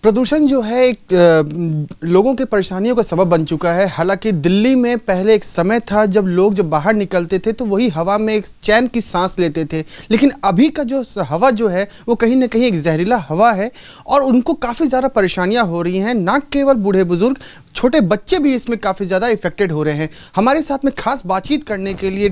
प्रदूषण जो है एक लोगों की परेशानियों का सबब बन चुका है। हालांकि दिल्ली में पहले एक समय था जब बाहर निकलते थे तो वही हवा में एक चैन की सांस लेते थे, लेकिन अभी का जो हवा जो है वो कहीं ना कहीं एक जहरीला हवा है और उनको काफ़ी ज़्यादा परेशानियां हो रही हैं। ना केवल बूढ़े बुजुर्ग, छोटे बच्चे भी इसमें काफ़ी ज़्यादा इफेक्टेड हो रहे हैं। हमारे साथ में खास बातचीत करने के लिए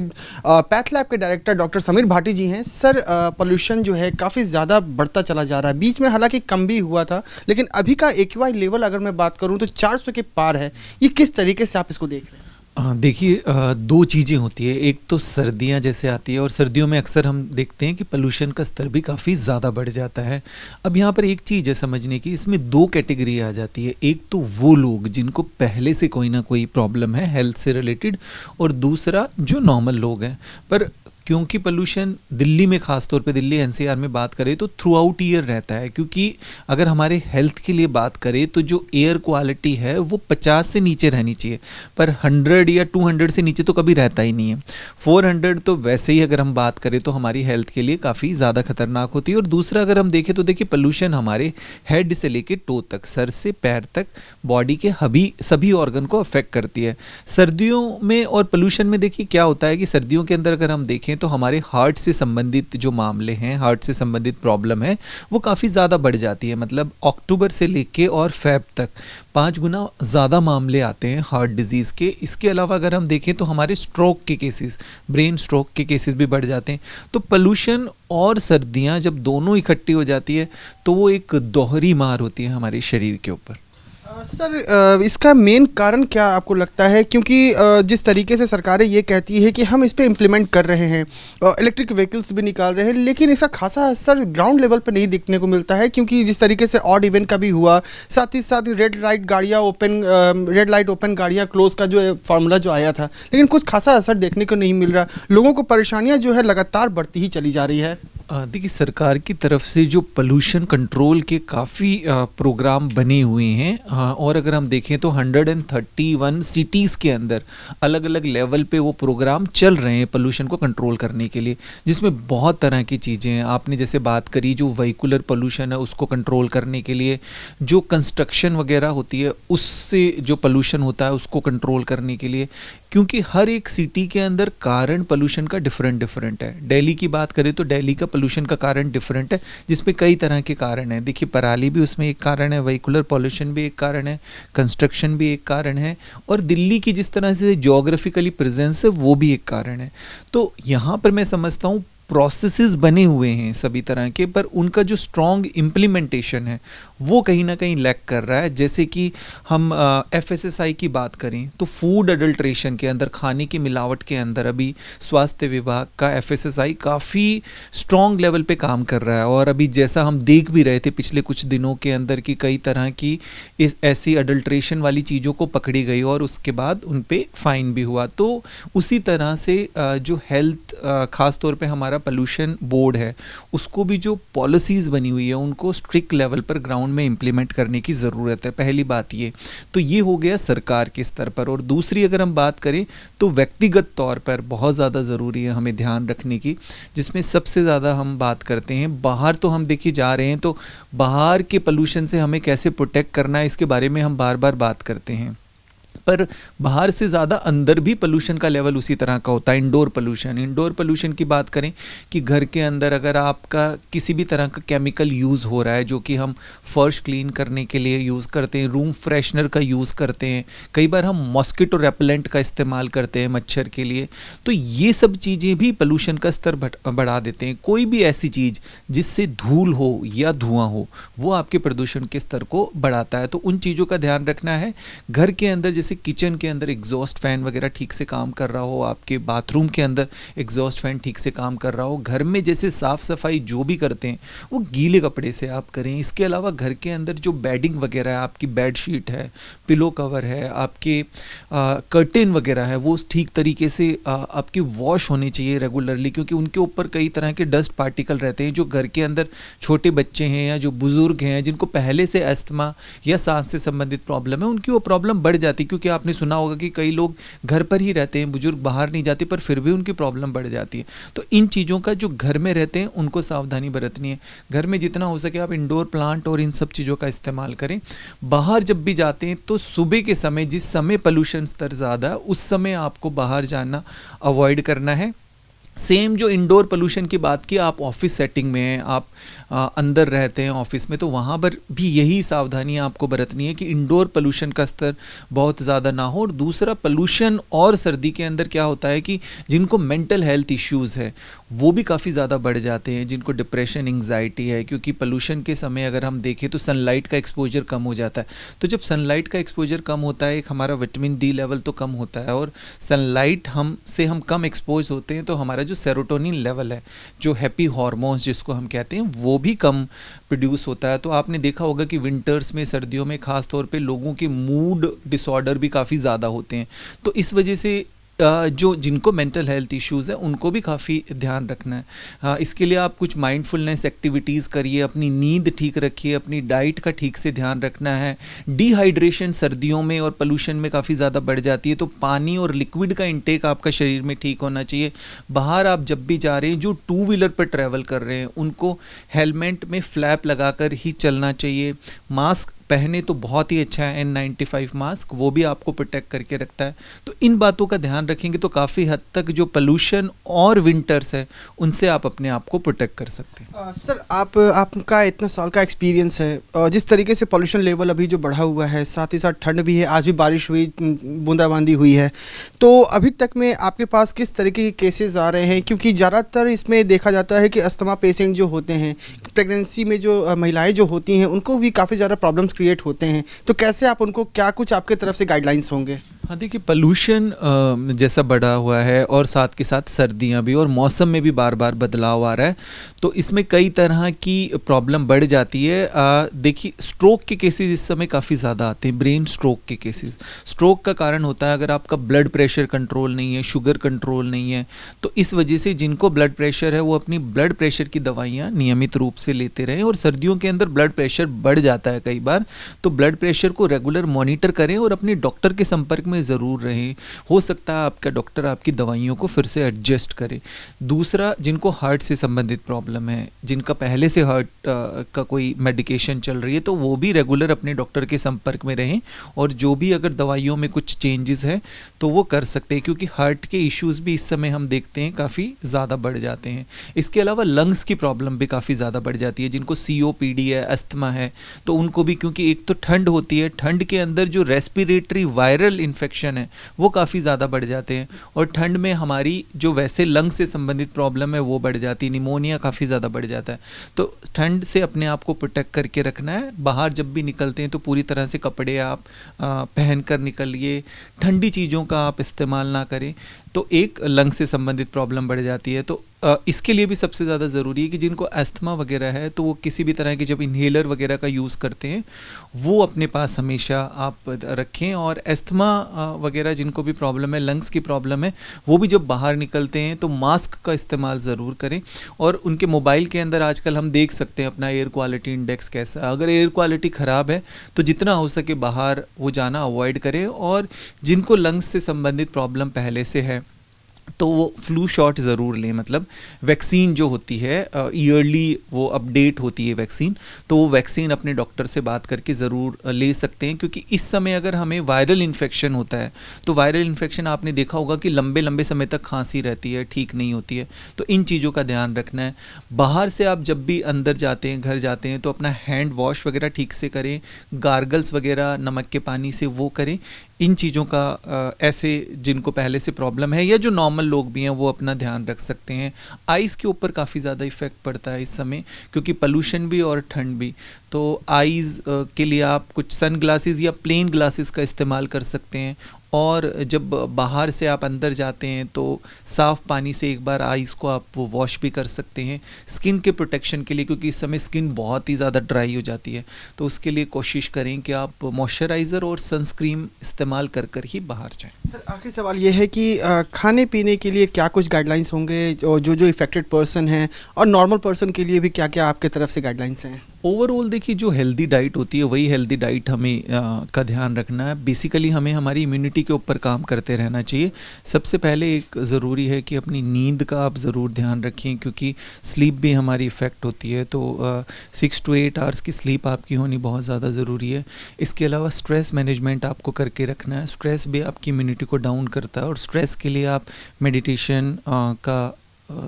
पैथ लैब के डायरेक्टर डॉक्टर समीर भाटी जी हैं। सर, पोल्यूशन जो है काफ़ी ज़्यादा बढ़ता चला जा रहा है। बीच में हालांकि कम भी हुआ था, लेकिन अभी का एक्यूआई लेवल अगर मैं बात करूं तो 400 के पार है। ये किस तरीके से आप इसको देख रहे हैं? देखिए, दो चीज़ें होती है। एक तो सर्दियां जैसे आती है और सर्दियों में अक्सर हम देखते हैं कि पोल्यूशन का स्तर भी काफ़ी ज़्यादा बढ़ जाता है। अब यहाँ पर एक चीज़ है समझने की, इसमें दो कैटेगरी आ जाती है। एक तो वो लोग जिनको पहले से कोई ना कोई प्रॉब्लम है हेल्थ से रिलेटेड, और दूसरा जो नॉर्मल लोग हैं। पर क्योंकि पोल्यूशन दिल्ली में, ख़ास तौर पे दिल्ली एनसीआर में बात करें तो थ्रू आउट ईयर रहता है, क्योंकि अगर हमारे हेल्थ के लिए बात करें तो जो एयर क्वालिटी है वो 50 से नीचे रहनी चाहिए, पर 100 या 200 से नीचे तो कभी रहता ही नहीं है। 400 तो वैसे ही अगर हम बात करें तो हमारी हेल्थ के लिए काफ़ी ज़्यादा खतरनाक होती है। और दूसरा अगर हम देखें तो देखिए, पोल्यूशन हमारे हेड से लेके टो तक, सर से पैर तक, बॉडी के सभी ऑर्गन को अफेक्ट करती है। सर्दियों में और पोल्यूशन में देखिए क्या होता है कि सर्दियों के अंदर अगर हम देखें तो हमारे हार्ट से संबंधित जो मामले हैं, हार्ट से संबंधित प्रॉब्लम है, वो काफ़ी ज़्यादा बढ़ जाती है। मतलब अक्टूबर से लेके और फेब तक 5 गुना ज़्यादा मामले आते हैं हार्ट डिजीज़ के। इसके अलावा अगर हम देखें तो हमारे स्ट्रोक के केसेस, ब्रेन स्ट्रोक के केसेस भी बढ़ जाते हैं। तो पोल्यूशन और सर्दियाँ जब दोनों इकट्ठी हो जाती है तो वो एक दोहरी मार होती है हमारे शरीर के ऊपर। सर, इसका मेन कारण क्या आपको लगता है? क्योंकि जिस तरीके से सरकारें ये कहती है कि हम इस पे इम्प्लीमेंट कर रहे हैं, इलेक्ट्रिक व्हीकल्स भी निकाल रहे हैं, लेकिन इसका खासा असर ग्राउंड लेवल पर नहीं दिखने को मिलता है। क्योंकि जिस तरीके से ऑड इवेंट का भी हुआ, साथ ही साथ रेड लाइट ओपन गाड़ियाँ क्लोज का जो फार्मूला जो आया था, लेकिन कुछ खासा असर देखने को नहीं मिल रहा। लोगों को परेशानियाँ जो है लगातार बढ़ती ही चली जा रही है। देखिए, सरकार की तरफ से जो पोल्यूशन कंट्रोल के काफ़ी प्रोग्राम बने हुए हैं, और अगर हम देखें तो 131 सिटीज़ के अंदर अलग अलग लेवल पे वो प्रोग्राम चल रहे हैं पोल्यूशन को कंट्रोल करने के लिए, जिसमें बहुत तरह की चीज़ें हैं। आपने जैसे बात करी जो व्हीकुलर पोल्यूशन है उसको कंट्रोल करने के लिए, जो कंस्ट्रक्शन वगैरह होती है उससे जो पोल्यूशन होता है उसको कंट्रोल करने के लिए, क्योंकि हर एक सिटी के अंदर कारण पोल्यूशन का डिफरेंट है। दिल्ली की बात करें तो दिल्ली का पोल्यूशन का कारण डिफरेंट है, जिसमें कई तरह के कारण हैं। देखिए, पराली भी उसमें एक कारण है, व्हीकुलर पोल्यूशन भी एक कारण है, कंस्ट्रक्शन भी एक कारण है, और दिल्ली की जिस तरह से ज्योग्राफिकली प्रेजेंस है वो भी एक कारण है। तो यहाँ पर मैं समझता हूँ प्रोसेसेस बने हुए हैं सभी तरह के, पर उनका जो स्ट्रॉन्ग इम्प्लीमेंटेशन है वो कहीं ना कहीं लैक कर रहा है। जैसे कि हम FSSAI की बात करें तो फूड अडल्ट्रेशन के अंदर, खाने की मिलावट के अंदर अभी स्वास्थ्य विभाग का FSSAI काफ़ी स्ट्रॉन्ग लेवल पे काम कर रहा है। और अभी जैसा हम देख भी रहे थे पिछले कुछ दिनों के अंदर कि कई तरह की ऐसी अडल्ट्रेशन वाली चीज़ों को पकड़ी गई और उसके बाद उन पे फाइन भी हुआ। तो उसी तरह से जो हेल्थ, ख़ास तौर पे हमारा पोल्यूशन बोर्ड है, उसको भी जो पॉलिसीज़ बनी हुई है उनको स्ट्रिक्ट लेवल पर ग्राउंड में इम्प्लीमेंट करने की ज़रूरत है। पहली बात ये तो ये हो गया सरकार के स्तर पर। और दूसरी अगर हम बात करें तो व्यक्तिगत तौर पर बहुत ज़्यादा ज़रूरी है हमें ध्यान रखने की, जिसमें सबसे ज़्यादा हम बात करते हैं बाहर। तो हम देखिए जा रहे हैं तो बाहर के पोल्यूशन से हमें कैसे प्रोटेक्ट करना है इसके बारे में हम बार बार बात करते हैं, पर बाहर से ज़्यादा अंदर भी पोल्यूशन का लेवल उसी तरह का होता है। इंडोर पोल्यूशन की बात करें कि घर के अंदर अगर आपका किसी भी तरह का केमिकल यूज़ हो रहा है, जो कि हम फर्श क्लीन करने के लिए यूज़ करते हैं, रूम फ्रेशनर का यूज़ करते हैं, कई बार हम मॉस्किटो रेपेलेंट का इस्तेमाल करते हैं मच्छर के लिए, तो ये सब चीज़ें भी पोल्यूशन का स्तर बढ़ा देते हैं। कोई भी ऐसी चीज़ जिससे धूल हो या धुआं हो वो आपके प्रदूषण के स्तर को बढ़ाता है। तो उन चीज़ों का ध्यान रखना है। घर के अंदर जैसे किचन के अंदर एग्जॉस्ट फैन वगैरह ठीक से काम कर रहा हो, आपके बाथरूम के अंदर एग्जॉस्ट फैन ठीक से काम कर रहा हो, घर में जैसे साफ़ सफाई जो भी करते हैं वो गीले कपड़े से आप करें। इसके अलावा घर के अंदर जो बेडिंग वगैरह है, आपकी बेड शीट है, पिलो कवर है, आपके कर्टेन वगैरह है, वो ठीक तरीके से आपकी वॉश होने चाहिए रेगुलरली, क्योंकि उनके ऊपर कई तरह के डस्ट पार्टिकल रहते हैं। जो घर के अंदर छोटे बच्चे हैं या जो बुज़ुर्ग हैं जिनको पहले से अस्थमा या सांस से संबंधित प्रॉब्लम है, उनकी वो प्रॉब्लम बढ़ जाती है, क्योंकि आपने सुना होगा कि कई लोग घर पर ही रहते हैं, बुजुर्ग बाहर नहीं जाते, पर फिर भी उनकी प्रॉब्लम बढ़ जाती है। तो इन चीज़ों का जो घर में रहते हैं उनको सावधानी बरतनी है। घर में जितना हो सके आप इंडोर प्लांट और इन सब चीज़ों का इस्तेमाल करें। बाहर जब भी जाते हैं तो सुबह के समय, जिस समय पोल्यूशन स्तर ज़्यादा है, उस समय आपको बाहर जाना अवॉइड करना है। सेम जो इंडोर पोल्यूशन की बात की, आप ऑफिस सेटिंग में हैं, आप अंदर रहते हैं ऑफिस में, तो वहाँ पर भी यही सावधानियाँ आपको बरतनी है कि इंडोर पोल्यूशन का स्तर बहुत ज़्यादा ना हो। और दूसरा, पोल्यूशन और सर्दी के अंदर क्या होता है कि जिनको मेंटल हेल्थ इश्यूज़ है वो भी काफ़ी ज़्यादा बढ़ जाते हैं, जिनको डिप्रेशन, एंग्जाइटी है, क्योंकि पोल्यूशन के समय अगर हम देखें तो सनलाइट का एक्सपोजर कम हो जाता है। तो जब सनलाइट का एक्सपोजर कम होता है, एक हमारा विटामिन डी लेवल तो कम होता है, और सनलाइट हम कम एक्सपोज होते हैं तो हमारा जो सेरोटोनिन लेवल है, जो हैप्पी हार्मोन्स जिसको हम कहते हैं, वो भी कम प्रोड्यूस होता है। तो आपने देखा होगा कि विंटर्स में, सर्दियों में ख़ास तौर पे लोगों के मूड डिसऑर्डर भी काफ़ी ज़्यादा होते हैं। तो इस वजह से जो जिनको मेंटल हेल्थ इश्यूज़ है उनको भी काफ़ी ध्यान रखना है। इसके लिए आप कुछ माइंडफुलनेस एक्टिविटीज़ करिए, अपनी नींद ठीक रखिए, अपनी डाइट का ठीक से ध्यान रखना है। डिहाइड्रेशन सर्दियों में और पोल्यूशन में काफ़ी ज़्यादा बढ़ जाती है, तो पानी और लिक्विड का इंटेक आपका शरीर में ठीक होना चाहिए। बाहर आप जब भी जा रहे हैं, जो टू व्हीलर पर ट्रैवल कर रहे हैं, उनको हेलमेट में फ्लैप लगाकर ही चलना चाहिए। मास्क पहने तो बहुत ही अच्छा है, N95 मास्क, वो भी आपको प्रोटेक्ट करके रखता है। तो इन बातों का ध्यान रखेंगे तो काफ़ी हद तक जो पोल्यूशन और विंटर्स है उनसे आप अपने आप को प्रोटेक्ट कर सकते हैं। सर, आपका इतना साल का एक्सपीरियंस है, और जिस तरीके से पोल्यूशन लेवल अभी जो बढ़ा हुआ है, साथ ही साथ ठंड भी है, आज भी बारिश हुई, बूंदाबांदी हुई है, तो अभी तक में आपके पास किस तरीके के केसेस आ रहे हैं? क्योंकि ज़्यादातर इसमें देखा जाता है कि अस्थमा पेशेंट जो होते हैं, प्रेगनेंसी में जो महिलाएं जो होती हैं, उनको भी काफ़ी ज़्यादा प्रॉब्लम्स क्रिएट होते हैं, तो कैसे आप उनको, क्या कुछ आपके तरफ से गाइडलाइंस होंगे? हाँ, देखिए, पोल्यूशन जैसा बढ़ा हुआ है और साथ के साथ सर्दियाँ भी, और मौसम में भी बार बार बदलाव आ रहा है, तो इसमें कई तरह की प्रॉब्लम बढ़ जाती है। देखिए, स्ट्रोक के केसेस इस समय काफ़ी ज़्यादा आते हैं, ब्रेन स्ट्रोक के केसेस। स्ट्रोक का कारण होता है अगर आपका ब्लड प्रेशर कंट्रोल नहीं है, शुगर कंट्रोल नहीं है, तो इस वजह से जिनको ब्लड प्रेशर है वो अपनी ब्लड प्रेशर की दवाइयाँ नियमित रूप से लेते रहें। और सर्दियों के अंदर ब्लड प्रेशर बढ़ जाता है कई बार, तो ब्लड प्रेशर को रेगुलर मॉनिटर करें और अपने डॉक्टर के संपर्क में ज़रूर रहें। हो सकता है आपका डॉक्टर आपकी दवाइयों को फिर से एडजस्ट करे। दूसरा, जिनको हार्ट से संबंधित प्रॉब्लम है, जिनका पहले से हार्ट का कोई मेडिकेशन चल रही है, तो वो भी रेगुलर अपने डॉक्टर के संपर्क में रहें, और जो भी अगर दवाइयों में कुछ चेंजेस हैं तो वो कर सकते हैं, क्योंकि हार्ट के इश्यूज़ भी इस समय हम देखते हैं काफ़ी ज़्यादा बढ़ जाते हैं। इसके अलावा लंग्स की प्रॉब्लम भी काफ़ी ज़्यादा बढ़ जाती है। जिनको COPD है, अस्थमा है, तो उनको भी, क्योंकि एक तो ठंड होती है, ठंड के अंदर जो रेस्पिरेटरी वायरल इन्फेक्शन है वो काफ़ी ज़्यादा बढ़ जाते हैं, और ठंड में हमारी जो वैसे लंग से संबंधित प्रॉब्लम है वो बढ़ जाती है, निमोनिया काफ़ी ज़्यादा बढ़ जाता है। तो ठंड से अपने आप को प्रोटेक्ट करके रखना है। बाहर जब भी निकलते हैं तो पूरी तरह से कपड़े आप पहन कर निकलिए, ठंडी चीज़ों का आप इस्तेमाल ना करें, तो एक लंग से संबंधित प्रॉब्लम बढ़ जाती है। तो इसके लिए भी सबसे ज़्यादा ज़रूरी है कि जिनको अस्थमा वगैरह है, तो वो किसी भी तरह की जब इन्हेलर वगैरह का यूज़ करते हैं वो अपने पास हमेशा आप रखें। और अस्थमा वगैरह जिनको भी प्रॉब्लम है, लंग्स की प्रॉब्लम है, वो भी जब बाहर निकलते हैं तो मास्क का इस्तेमाल ज़रूर करें। और उनके मोबाइल के अंदर आजकल हम देख सकते हैं अपना एयर क्वालिटी इंडेक्स कैसा है। अगर एयर क्वालिटी ख़राब है तो जितना हो सके बाहर वो जाना अवॉइड करें। और जिनको लंग्स से संबंधित प्रॉब्लम पहले से है तो वो फ्लू शॉट ज़रूर लें, मतलब वैक्सीन जो होती है ईयरली वो अपडेट होती है वैक्सीन, तो वो वैक्सीन अपने डॉक्टर से बात करके ज़रूर ले सकते हैं। क्योंकि इस समय अगर हमें वायरल इन्फेक्शन होता है तो वायरल इन्फेक्शन आपने देखा होगा कि लंबे लंबे समय तक खांसी रहती है, ठीक नहीं होती है, तो इन चीज़ों का ध्यान रखना है। बाहर से आप जब भी अंदर जाते हैं, घर जाते हैं, तो अपना हैंड वॉश वगैरह ठीक से करें, गार्गल्स वगैरह नमक के पानी से वो करें। इन चीज़ों का ऐसे जिनको पहले से प्रॉब्लम है या जो नॉर्मल लोग भी हैं वो अपना ध्यान रख सकते हैं। आइज़ के ऊपर काफ़ी ज़्यादा इफ़ेक्ट पड़ता है इस समय, क्योंकि पोल्यूशन भी और ठंड भी। तो आइज़ के लिए आप कुछ सन ग्लासेस या प्लेन ग्लासेस का इस्तेमाल कर सकते हैं। और जब बाहर से आप अंदर जाते हैं तो साफ़ पानी से एक बार आइज़ को आप वो वॉश भी कर सकते हैं स्किन के प्रोटेक्शन के लिए, क्योंकि इस समय स्किन बहुत ही ज़्यादा ड्राई हो जाती है। तो उसके लिए कोशिश करें कि आप मॉइस्चराइज़र और सनस्क्रीन इस्तेमाल कर कर ही बाहर जाएं। सर, आखिरी सवाल ये है कि खाने पीने के लिए क्या कुछ गाइडलाइंस होंगे, जो इफ़ेक्टेड पर्सन हैं, और नॉर्मल पर्सन के लिए भी क्या क्या आपके तरफ से गाइडलाइंस हैं? ओवरऑल देखिए जो हेल्दी डाइट होती है वही हेल्दी डाइट हमें का ध्यान रखना है। बेसिकली हमें हमारी इम्यूनिटी के ऊपर काम करते रहना चाहिए। सबसे पहले एक ज़रूरी है कि अपनी नींद का आप ज़रूर ध्यान रखें, क्योंकि स्लीप भी हमारी इफ़ेक्ट होती है। तो 6 to 8 आवर्स की स्लीप आपकी होनी बहुत ज़्यादा ज़रूरी है। इसके अलावा स्ट्रेस मैनेजमेंट आपको करके रखना है। स्ट्रेस भी आपकी इम्यूनिटी को डाउन करता है, और स्ट्रेस के लिए आप मेडिटेशन का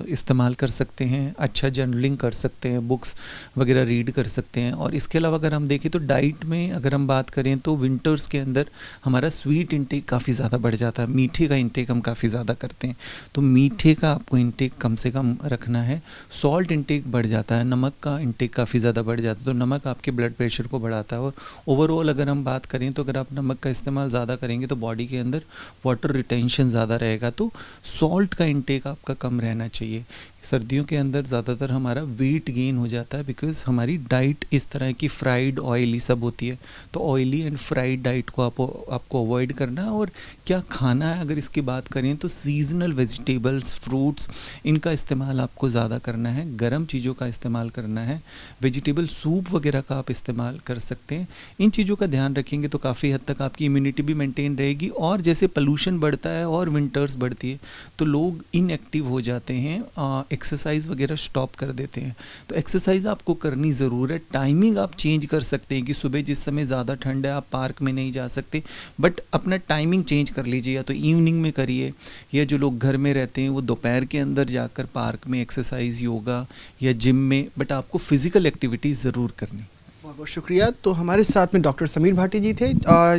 इस्तेमाल कर सकते हैं, अच्छा जर्नलिंग कर सकते हैं, बुक्स वगैरह रीड कर सकते हैं। और इसके अलावा अगर हम देखें तो डाइट में अगर हम बात करें तो विंटर्स के अंदर हमारा स्वीट इंटेक काफ़ी ज़्यादा बढ़ जाता है, मीठे का इंटेक हम काफ़ी ज़्यादा करते हैं। तो मीठे का आपको इंटेक कम से कम रखना है। सॉल्ट इंटेक बढ़ जाता है, नमक का इंटेक काफ़ी ज़्यादा बढ़ जाता है। तो नमक आपके ब्लड प्रेशर को बढ़ाता है। और ओवरऑल अगर हम बात करें तो अगर आप नमक का इस्तेमाल ज़्यादा करेंगे तो बॉडी के अंदर वाटर रिटेंशन ज़्यादा रहेगा, तो सॉल्ट का इंटेक आपका कम रहना चाहिए। सर्दियों के अंदर ज़्यादातर हमारा वेट गेन हो जाता है, बिकॉज़ हमारी डाइट इस तरह की फ्राइड ऑयली सब होती है। तो ऑयली एंड फ्राइड डाइट को आपको अवॉइड करना है। और क्या खाना है अगर इसकी बात करें तो सीजनल वेजिटेबल्स, फ्रूट्स, इनका इस्तेमाल आपको ज़्यादा करना है। गर्म चीज़ों का इस्तेमाल करना है। वेजिटेबल सूप वगैरह का आप इस्तेमाल कर सकते हैं। इन चीज़ों का ध्यान रखेंगे तो काफ़ी हद तक आपकी इम्यूनिटी भी मेंटेन रहेगी। और जैसे पोल्यूशन बढ़ता है और विंटर्स बढ़ती है तो लोग इनएक्टिव हो जाते हैं, एक्सरसाइज वगैरह स्टॉप कर देते हैं। तो एक्सरसाइज आपको करनी ज़रूर है। टाइमिंग आप चेंज कर सकते हैं कि सुबह जिस समय ज़्यादा ठंड है आप पार्क में नहीं जा सकते, बट अपना टाइमिंग चेंज कर लीजिए। या तो इवनिंग में करिए, या जो लोग घर में रहते हैं वो दोपहर के अंदर जाकर पार्क में एक्सरसाइज, योगा या जिम में, बट आपको फिजिकल एक्टिविटी ज़रूर करनी। बहुत बहुत शुक्रिया। तो हमारे साथ में डॉक्टर समीर भाटी जी थे,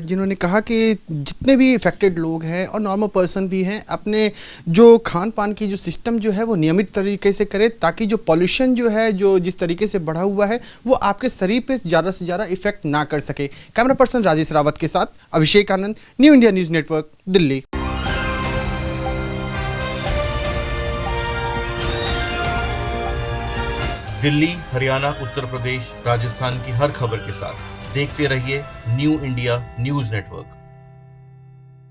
जिन्होंने कहा कि जितने भी इफेक्टेड लोग हैं और नॉर्मल पर्सन भी हैं, अपने जो खान पान की जो सिस्टम जो है वो नियमित तरीके से करें, ताकि जो पॉल्यूशन जो है जो जिस तरीके से बढ़ा हुआ है वो आपके शरीर पे ज़्यादा से ज़्यादा इफेक्ट ना कर सके। कैमरा पर्सन राजेश रावत के साथ Abhishek Anand, New India News Network, Delhi. Delhi, Haryana, Uttar Pradesh, Rajasthan की हर खबर के साथ देखते रहिए न्यू इंडिया न्यूज़ नेटवर्क।